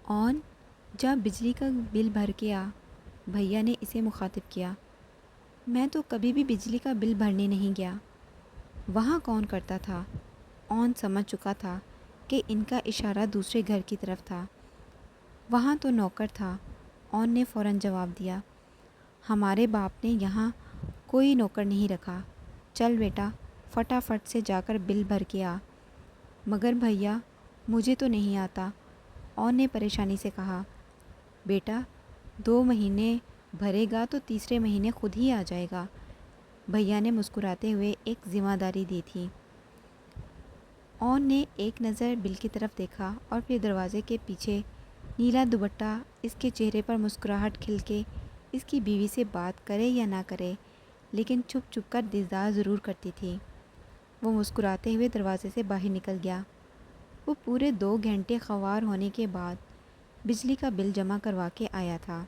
اون جا بجلی کا بل بھر کے آ، بھیا نے اسے مخاطب کیا۔ میں تو کبھی بھی بجلی کا بل بھرنے نہیں گیا۔ وہاں کون کرتا تھا؟ اون سمجھ چکا تھا کہ ان کا اشارہ دوسرے گھر کی طرف تھا۔ وہاں تو نوکر تھا، اون نے فوراً جواب دیا۔ ہمارے باپ نے یہاں کوئی نوکر نہیں رکھا۔ چل بیٹا، فٹافٹ سے جا کر بل بھر کے آ۔ مگر بھیا، مجھے تو نہیں آتا، اون نے پریشانی سے کہا۔ بیٹا، 2 مہینے بھرے گا تو تیسرے مہینے خود ہی آ جائے گا، بھیا نے مسکراتے ہوئے ایک ذمہ داری دی تھی۔ اون نے ایک نظر بل کی طرف دیکھا اور پھر دروازے کے پیچھے نیلا دوپٹہ اس کے چہرے پر مسکراہٹ کھل کے اس کی بیوی سے بات کرے یا نہ کرے لیکن چھپ چھپ کر دیدار ضرور کرتی تھی۔ وہ مسکراتے ہوئے دروازے سے باہر نکل گیا۔ وہ پورے 2 گھنٹے خوار ہونے کے بعد بجلی کا بل جمع کروا کے آیا تھا۔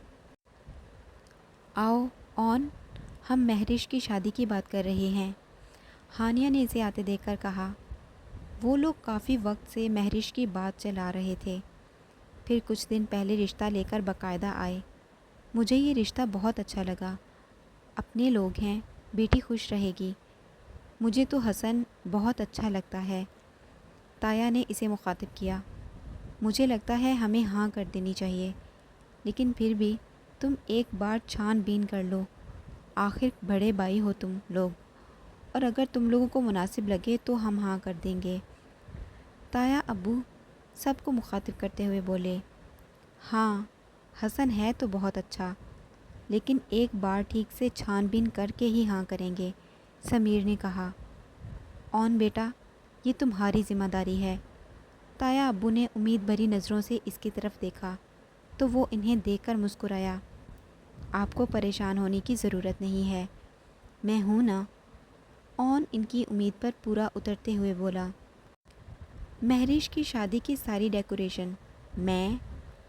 آؤ اون، ہم مہرش کی شادی کی بات کر رہے ہیں، ہانیہ نے اسے آتے دیکھ کر کہا۔ وہ لوگ کافی وقت سے مہرش کی بات چلا رہے تھے، پھر کچھ دن پہلے رشتہ لے کر باقاعدہ آئے۔ مجھے یہ رشتہ بہت اچھا لگا، اپنے لوگ ہیں، بیٹی خوش رہے گی۔ مجھے تو حسن بہت اچھا لگتا ہے، تایا نے اسے مخاطب کیا۔ مجھے لگتا ہے ہمیں ہاں کر دینی چاہیے، لیکن پھر بھی تم ایک بار چھان بین کر لو، آخر بڑے بھائی ہو تم لوگ، اور اگر تم لوگوں کو مناسب لگے تو ہم ہاں کر دیں گے۔ تایا ابو سب کو مخاطب کرتے ہوئے بولے۔ ہاں، حسن ہے تو بہت اچھا، لیکن ایک بار ٹھیک سے چھان بین کر کے ہی ہاں کریں گے، سمیر نے کہا۔ اون بیٹا، یہ تمہاری ذمہ داری ہے۔ تایا ابو نے امید بھری نظروں سے اس کی طرف دیکھا تو وہ انہیں دیکھ کر مسکرایا۔ آپ کو پریشان ہونے کی ضرورت نہیں ہے، میں ہوں نا، اون ان کی امید پر پورا اترتے ہوئے بولا۔ مہرش کی شادی کی ساری ڈیکوریشن میں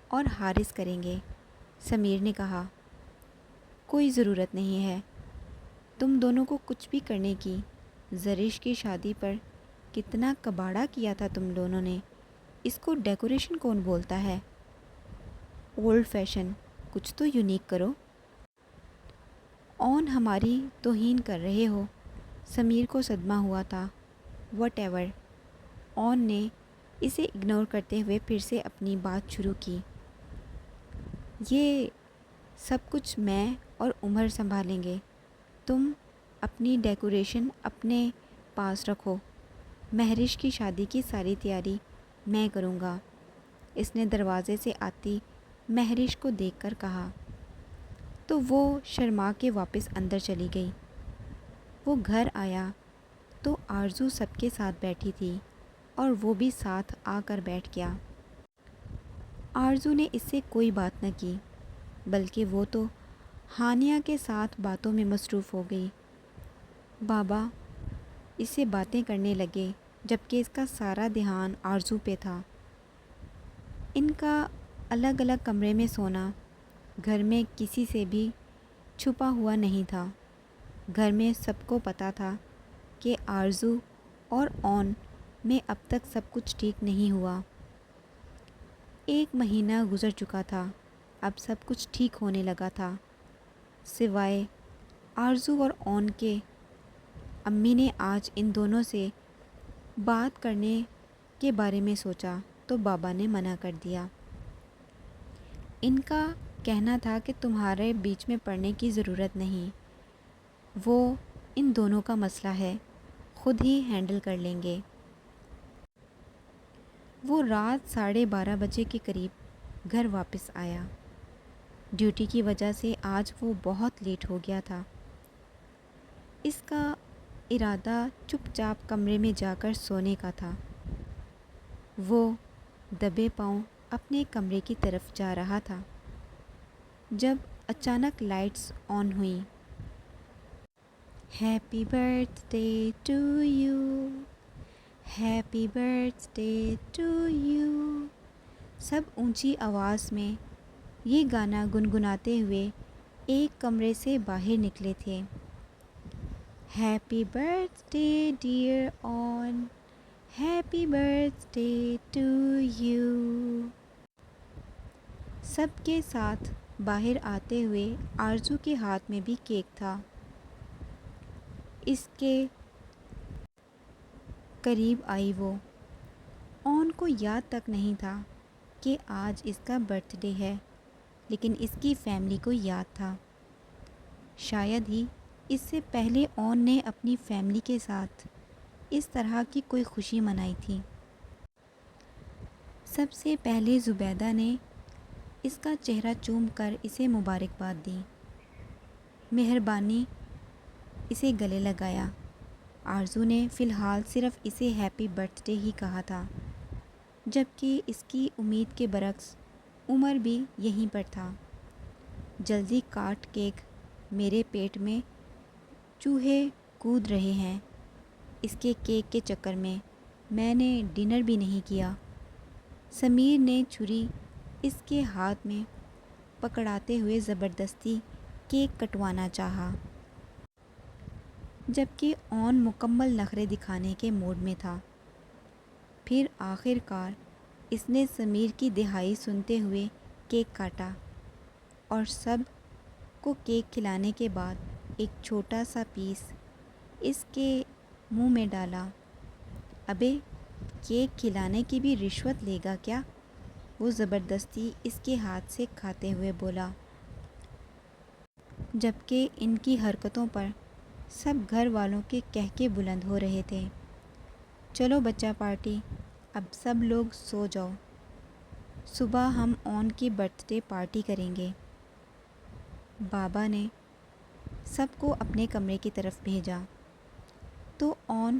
اور حارث کریں گے، سمیر نے کہا۔ کوئی ضرورت نہیں ہے تم دونوں کو کچھ بھی کرنے کی، زرش کی شادی پر کتنا کباڑہ کیا تھا تم دونوں نے، اس کو ڈیکوریشن کون بولتا ہے؟ اولڈ فیشن، کچھ تو یونیک کرو۔ اون ہماری توہین کر رہے ہو، سمیر کو صدمہ ہوا تھا۔ وٹ ایور، اون نے اسے اگنور کرتے ہوئے پھر سے اپنی بات شروع کی۔ یہ سب کچھ میں اور عمر سنبھالیں گے، تم اپنی ڈیکوریشن اپنے پاس رکھو، مہرش کی شادی کی ساری تیاری میں کروں گا، اس نے دروازے سے آتی مہرش کو دیکھ کر کہا۔ تو وہ شرما کے واپس اندر چلی گئی۔ وہ گھر آیا تو آرزو سب کے ساتھ بیٹھی تھی اور وہ بھی ساتھ آ کر بیٹھ گیا۔ آرزو نے اس سے کوئی بات نہ کی، بلکہ وہ تو ہانیہ کے ساتھ باتوں میں مصروف ہو گئی۔ بابا اس سے باتیں کرنے لگے جبکہ اس کا سارا دھیان آرزو پہ تھا۔ ان کا الگ الگ کمرے میں سونا گھر میں کسی سے بھی چھپا ہوا نہیں تھا۔ گھر میں سب کو پتہ تھا کہ آرزو اور اون میں اب تک سب کچھ ٹھیک نہیں ہوا۔ 1 مہینہ گزر چکا تھا، اب سب کچھ ٹھیک ہونے لگا تھا، سوائے آرزو اور اون کے۔ امی نے آج ان دونوں سے بات کرنے کے بارے میں سوچا تو بابا نے منع کر دیا۔ ان کا کہنا تھا کہ تمہارے بیچ میں پڑنے کی ضرورت نہیں، وہ ان دونوں کا مسئلہ ہے، خود ہی ہینڈل کر لیں گے۔ وہ رات 12:30 بجے کے قریب گھر واپس آیا۔ ڈیوٹی کی وجہ سے آج وہ بہت لیٹ ہو گیا تھا۔ اس کا ارادہ چپ چاپ کمرے میں جا کر سونے کا تھا۔ وہ دبے پاؤں اپنے کمرے کی طرف جا رہا تھا جب اچانک لائٹس آن ہوئیں۔ Happy birthday to you, happy birthday to you, سب اونچی آواز میں یہ گانا گنگناتے ہوئے ایک کمرے سے باہر نکلے تھے۔ ہیپی برتھ ڈے ڈیئر اون، happy birthday to you. سب کے ساتھ باہر آتے ہوئے آرزو کے ہاتھ میں بھی کیک تھا۔ اس کے قریب آئی وہ۔ اون کو یاد تک نہیں تھا کہ آج اس کا برتھ ڈے ہے، لیکن اس کی فیملی کو یاد تھا۔ شاید ہی اس سے پہلے اون نے اپنی فیملی کے ساتھ اس طرح کی کوئی خوشی منائی تھی۔ سب سے پہلے زبیدہ نے اس کا چہرہ چوم کر اسے مبارکباد دی، مہربانی اسے گلے لگایا۔ آرزو نے فی الحال صرف اسے ہیپی برتھ ڈے ہی کہا تھا، جبکہ اس کی امید کے برعکس عمر بھی یہیں پر تھا۔ جلدی کاٹ کیک، میرے پیٹ میں چوہے کود رہے ہیں۔ اس کے کیک کے چکر میں نے ڈنر بھی نہیں کیا۔ سمیر نے چھری اس کے ہاتھ میں پکڑاتے ہوئے زبردستی کیک کٹوانا چاہا، جبکہ اون مکمل نخرے دکھانے کے موڈ میں تھا۔ پھر آخر کار اس نے سمیر کی دہائی سنتے ہوئے کیک کاٹا اور سب کو کیک کھلانے کے بعد ایک چھوٹا سا پیس اس کے منہ میں ڈالا۔ ابے کیک کھلانے کی بھی رشوت لے گا کیا؟ وہ زبردستی اس کے ہاتھ سے کھاتے ہوئے بولا، جبکہ ان کی حرکتوں پر سب گھر والوں کے کہکے بلند ہو رہے تھے۔ چلو بچہ پارٹی، اب سب لوگ سو جاؤ، صبح ہم اون کی برتھ ڈے پارٹی کریں گے۔ بابا نے سب کو اپنے کمرے کی طرف بھیجا تو اون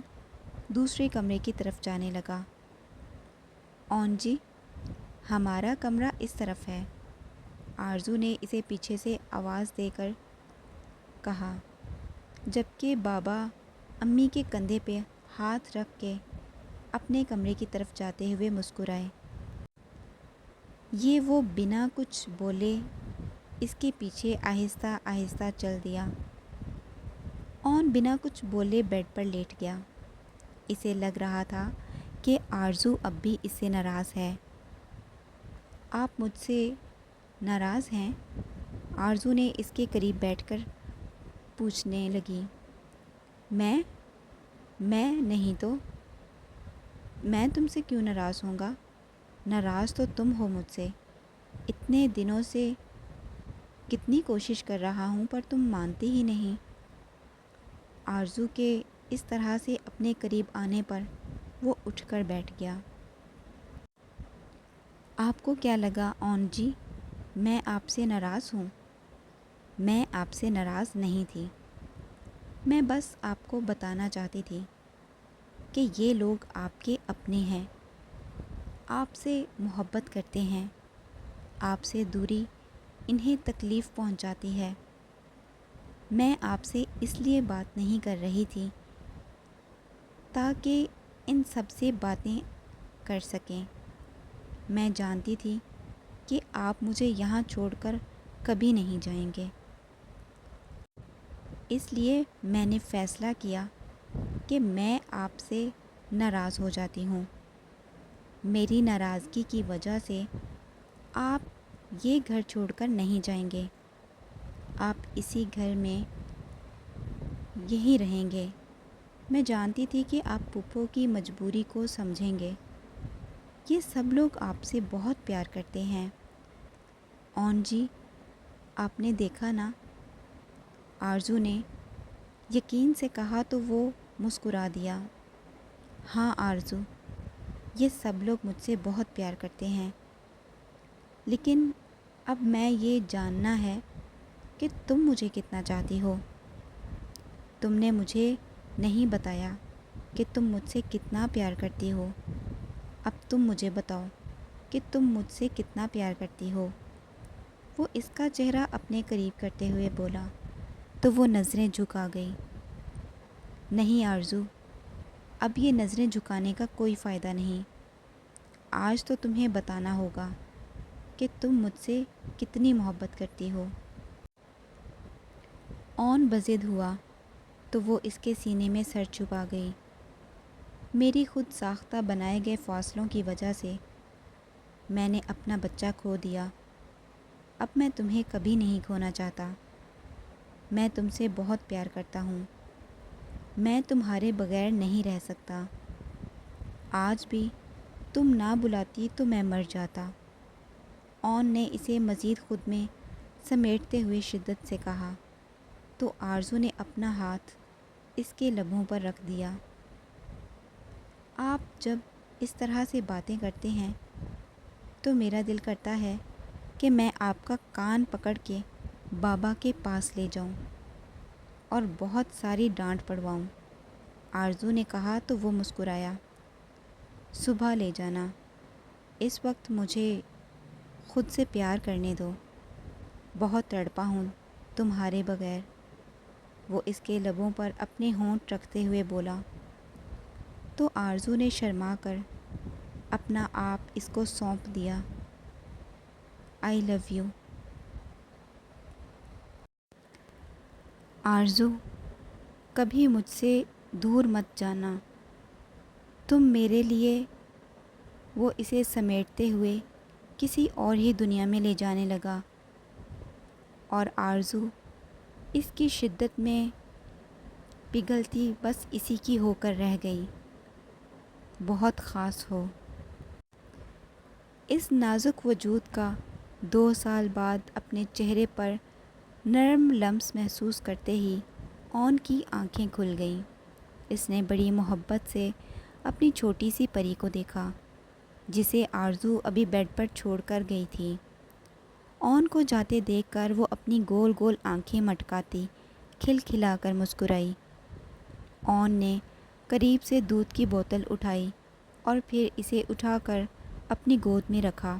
دوسرے کمرے کی طرف جانے لگا۔ اون جی، ہمارا کمرہ اس طرف ہے، آرزو نے اسے پیچھے سے آواز دے کر کہا، جبکہ بابا امی کے کندھے پہ ہاتھ رکھ کے اپنے کمرے کی طرف جاتے ہوئے مسکرائے۔ یہ وہ بنا کچھ بولے اس کے پیچھے آہستہ آہستہ چل دیا۔ اون بنا کچھ بولے بیڈ پر لیٹ گیا۔ اسے لگ رہا تھا کہ آرزو اب بھی اس سے ناراض ہے۔ آپ مجھ سے ناراض ہیں؟ آرزو نے اس کے قریب بیٹھ کر پوچھنے لگی۔ میں نہیں تو میں تم سے کیوں ناراض ہوں گا؟ ناراض تو تم ہو مجھ سے۔ اتنے دنوں سے کتنی کوشش کر رہا ہوں پر تم مانتی ہی نہیں۔ آرزو کے اس طرح سے اپنے قریب آنے پر وہ اٹھ کر بیٹھ گیا۔ آپ کو کیا لگا اون جی، میں آپ سے ناراض ہوں؟ میں آپ سے ناراض نہیں تھی، میں بس آپ کو بتانا چاہتی تھی کہ یہ لوگ آپ کے اپنے ہیں، آپ سے محبت کرتے ہیں، آپ سے دوری انہیں تکلیف پہنچاتی ہے۔ میں آپ سے اس لیے بات نہیں کر رہی تھی تاکہ ان سب سے باتیں کر سکیں۔ میں جانتی تھی کہ آپ مجھے یہاں چھوڑ کر کبھی نہیں جائیں گے، اس لیے میں نے فیصلہ کیا کہ میں آپ سے ناراض ہو جاتی ہوں۔ میری ناراضگی کی وجہ سے آپ یہ گھر چھوڑ کر نہیں جائیں گے، آپ اسی گھر میں یہیں رہیں گے۔ میں جانتی تھی کہ آپ پھپھو کی مجبوری کو سمجھیں گے، یہ سب لوگ آپ سے بہت پیار کرتے ہیں۔ اون جی، آپ نے دیکھا نا، آرزو نے یقین سے کہا تو وہ مسکرا دیا۔ ہاں آرزو، یہ سب لوگ مجھ سے بہت پیار کرتے ہیں، لیکن اب میں یہ جاننا ہے کہ تم مجھے کتنا چاہتی ہو۔ تم نے مجھے نہیں بتایا کہ تم مجھ سے کتنا پیار کرتی ہو، اب تم مجھے بتاؤ کہ تم مجھ سے کتنا پیار کرتی ہو۔ وہ اس کا چہرہ اپنے قریب کرتے ہوئے بولا تو وہ نظریں جھکا گئی۔ نہیں آرزو، اب یہ نظریں جھکانے کا کوئی فائدہ نہیں، آج تو تمہیں بتانا ہوگا کہ تم مجھ سے کتنی محبت کرتی ہو۔ اون بضد ہوا تو وہ اس کے سینے میں سر چھپا گئی۔ میری خود ساختہ بنائے گئے فاصلوں کی وجہ سے میں نے اپنا بچہ کھو دیا، اب میں تمہیں کبھی نہیں کھونا چاہتا۔ میں تم سے بہت پیار کرتا ہوں۔ میں تمہارے بغیر نہیں رہ سکتا۔ آج بھی تم نہ بلاتی تو میں مر جاتا۔ اون نے اسے مزید خود میں سمیٹتے ہوئے شدت سے کہا تو آرزو نے اپنا ہاتھ اس کے لبوں پر رکھ دیا۔ آپ جب اس طرح سے باتیں کرتے ہیں تو میرا دل کرتا ہے کہ میں آپ کا کان پکڑ کے بابا کے پاس لے جاؤں اور بہت ساری ڈانٹ پڑواؤں، آرزو نے کہا تو وہ مسکرایا۔ صبح لے جانا، اس وقت مجھے خود سے پیار کرنے دو، بہت تڑپا ہوں تمہارے بغیر۔ وہ اس کے لبوں پر اپنے ہونٹ رکھتے ہوئے بولا تو آرزو نے شرما کر اپنا آپ اس کو سونپ دیا۔ آئی لو یو۔ آرزو، کبھی مجھ سے دور مت جانا، تم میرے لیے۔ وہ اسے سمیٹتے ہوئے کسی اور ہی دنیا میں لے جانے لگا اور آرزو اس کی شدت میں پگھلتی بس اسی کی ہو کر رہ گئی۔ بہت خاص ہو۔ اس نازک وجود کا 2 سال بعد اپنے چہرے پر نرم لمس محسوس کرتے ہی اون کی آنکھیں کھل گئیں۔ اس نے بڑی محبت سے اپنی چھوٹی سی پری کو دیکھا جسے آرزو ابھی بیڈ پر چھوڑ کر گئی تھی۔ اون کو جاتے دیکھ کر وہ اپنی گول گول آنکھیں مٹکاتی کھل کھلا کر مسکرائی۔ اون نے قریب سے دودھ کی بوتل اٹھائی اور پھر اسے اٹھا کر اپنی گود میں رکھا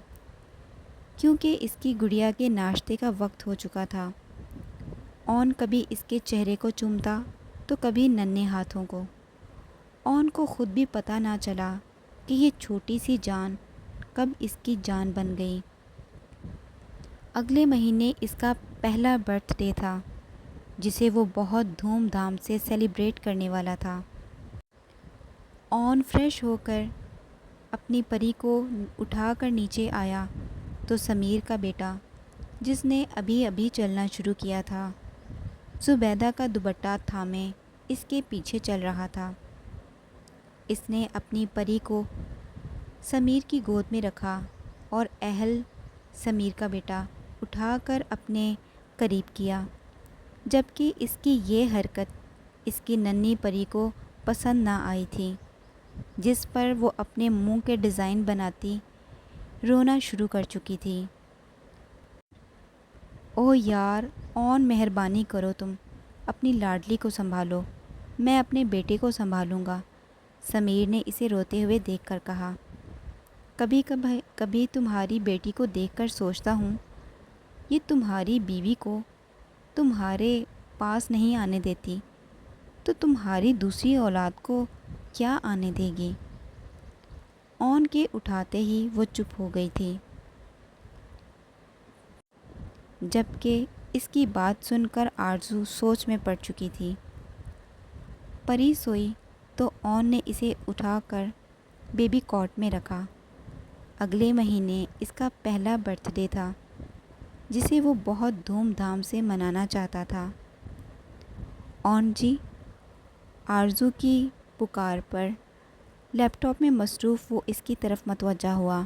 کیونکہ اس کی گڑیا کے ناشتے کا وقت ہو چکا تھا۔ اون کبھی اس کے چہرے کو چومتا تو کبھی ننھے ہاتھوں کو۔ اون کو خود بھی پتہ نہ چلا کہ یہ چھوٹی سی جان کب اس کی جان بن گئی۔ اگلے مہینے اس کا پہلا برتھ ڈے تھا جسے وہ بہت دھوم دھام سے سیلیبریٹ کرنے والا تھا۔ اون فریش ہو کر اپنی پری کو اٹھا کر نیچے آیا تو سمیر کا بیٹا، جس نے ابھی ابھی چلنا شروع کیا تھا، زبیدہ کا دوپٹہ تھامے اس کے پیچھے چل رہا تھا۔ اس نے اپنی پری کو سمیر کی گود میں رکھا اور اہل سمیر کا بیٹا اٹھا کر اپنے قریب کیا، جبکہ اس کی یہ حرکت اس کی ننھی پری کو پسند نہ آئی تھی، جس پر وہ اپنے منہ کے ڈیزائن بناتی رونا شروع کر چکی تھی۔ اوہ یار اون، مہربانی کرو، تم اپنی لاڈلی کو سنبھالو، میں اپنے بیٹے کو سنبھالوں گا، سمیر نے اسے روتے ہوئے دیکھ کر کہا۔ کبھی تمہاری بیٹی کو دیکھ کر سوچتا ہوں یہ تمہاری بیوی کو تمہارے پاس نہیں آنے دیتی تو تمہاری دوسری اولاد کو کیا آنے دے گی۔ اون کے اٹھاتے ہی وہ چپ ہو گئی تھی، جبکہ اس کی بات سن کر آرزو سوچ میں پڑ چکی تھی۔ پری سوئی تو اون نے اسے اٹھا کر بیبی کاٹ میں رکھا۔ اگلے مہینے اس کا پہلا برتھ ڈے تھا جسے وہ بہت دھوم دھام سے منانا چاہتا تھا۔ اون جی، آرزو کی پکار پر لیپ ٹاپ میں مصروف وہ اس کی طرف متوجہ ہوا۔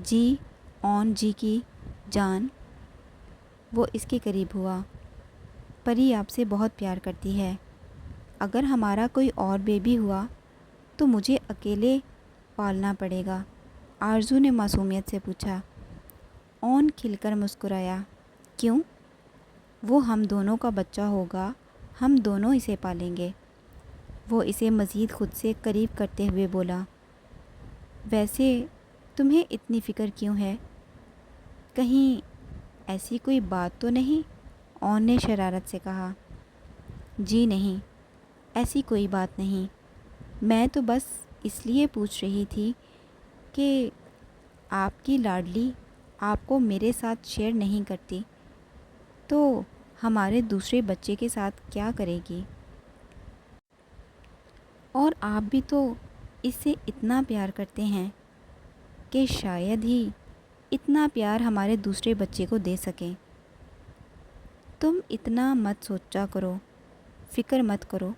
جی اون جی کی جان۔ وہ اس کے قریب ہوا۔ پری آپ سے بہت پیار کرتی ہے، اگر ہمارا کوئی اور بیبی ہوا تو مجھے اکیلے پالنا پڑے گا، آرزو نے معصومیت سے پوچھا۔ اون کھل کر مسکرایا۔ کیوں؟ وہ ہم دونوں کا بچہ ہوگا، ہم دونوں اسے پالیں گے۔ وہ اسے مزید خود سے قریب کرتے ہوئے بولا۔ ویسے تمہیں اتنی فکر کیوں ہے؟ کہیں ایسی کوئی بات تو نہیں؟ اون نے شرارت سے کہا۔ جی نہیں، ایسی کوئی بات نہیں، میں تو بس اس لیے پوچھ رہی تھی کہ آپ کی لاڈلی آپ کو میرے ساتھ شیئر نہیں کرتی تو ہمارے دوسرے بچے کے ساتھ کیا کرے گی؟ اور آپ بھی تو اس سے اتنا پیار کرتے ہیں کہ شاید ہی اتنا پیار ہمارے دوسرے بچے کو دے سکیں۔ تم اتنا مت سوچا کرو، فکر مت کرو،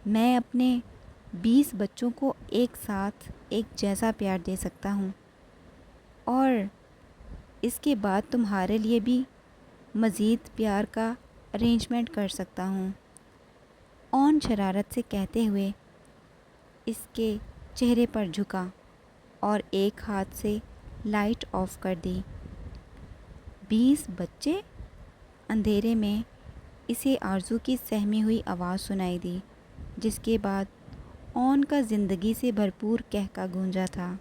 میں اپنے 20 بچوں کو ایک ساتھ ایک جیسا پیار دے سکتا ہوں، اور اس کے بعد تمہارے لیے بھی مزید پیار کا ارینجمنٹ کر سکتا ہوں۔ اون شرارت سے کہتے ہوئے اس کے چہرے پر جھکا اور ایک ہاتھ سے لائٹ آف کر دی۔ 20 بچے؟ اندھیرے میں اسے آرزو کی سہمی ہوئی آواز سنائی دی، جس کے بعد اون کا زندگی سے بھرپور کہکا گونجا تھا۔